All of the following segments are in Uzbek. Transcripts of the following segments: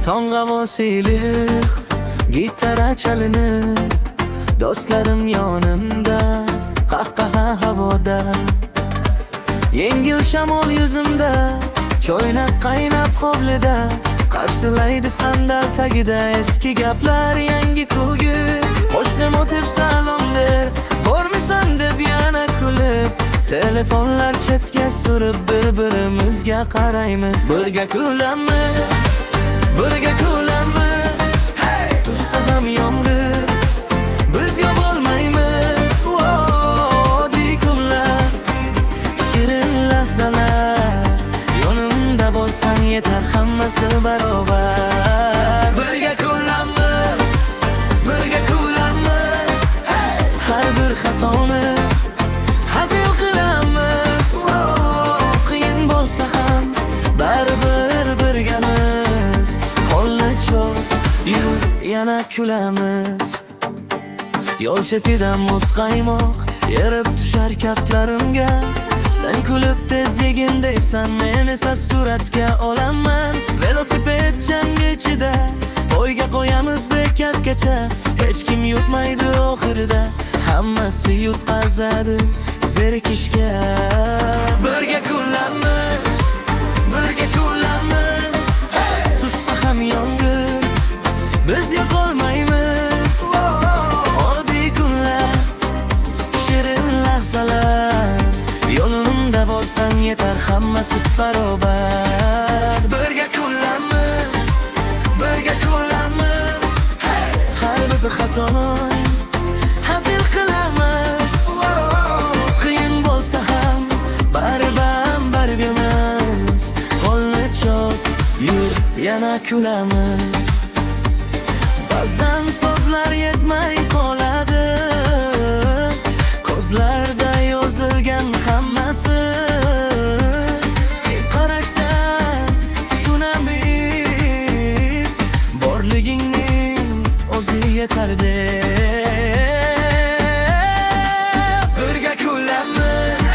Tong'a mosiylik gitara chalinib, do'stlarim yonimda, qahqaha havoda, yengil shamol yuzimda, choynak qaynab hovlida, qarshilaydi sandal tagida eski gaplar, yangi kulgi. Qo'shnim o'tib salom der, bormisan deb yana kulib, telefonlar chetga surib bir-birimizga qaraymiz. Birga kulamiz, birga kulamiz, tushsa ham yomg'ir, biz yo'q olmaymiz. Oddiy kunlar, shirin lahzalar, yonimda bo'lsang yetar, hammasi barobar. Birga kulamiz, birga kulamiz, har bir xatoni hazil qilamiz. Qiyin bo'lsa ham baribir birgamiz, qo'lni cho'z, yur, yana kulamiz. Yo'l chetidan muz qaymoq erib tushar kaftlarimga, sen kulib tez yegin deysan, men esa suratga olaman. Velosiped jangi ichida poyga qo'yamiz bekatgacha, hech kim yutmaydi oxirida, hammasi yutqazadi zerikishga. Birga kulamiz, birga kulamiz, tushsa ham yomg'ir, biz yo'q olmaymiz. Oddiy kunlar, shirin lahzalar, yo'limda bo'lsang yetar, hammasi barobar. Birga kulamiz, birga kulamiz, har bir xatoni hazil qilamiz. Qiyin bo'lsa ham baribir birgamiz, qo'lni cho'z, yur, yana kulamiz. Ba'zan so'zlar yetmay qoladi, ko'zlarda yozilgan hammasi, qarashdan tushunamiz, borligingning o'zi yetar deb. Birga kulamiz,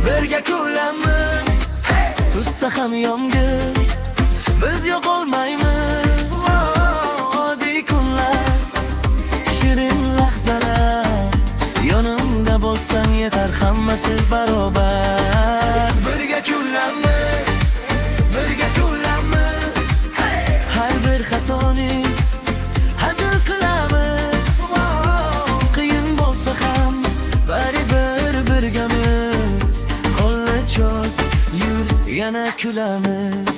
birga kulamiz, tushsa ham yomg'ir, biz yo'q olmaymiz. Oddiy kunlar, shirin lahzalar, yonimda bo'lsang yetar, hammasi barobar. Birga kulamiz, birga kulamiz, har bir xatoni hazil qilamiz. Qiyin bo'lsa ham baribir birgamiz, qo'lni cho'z, yur, yana kulamiz.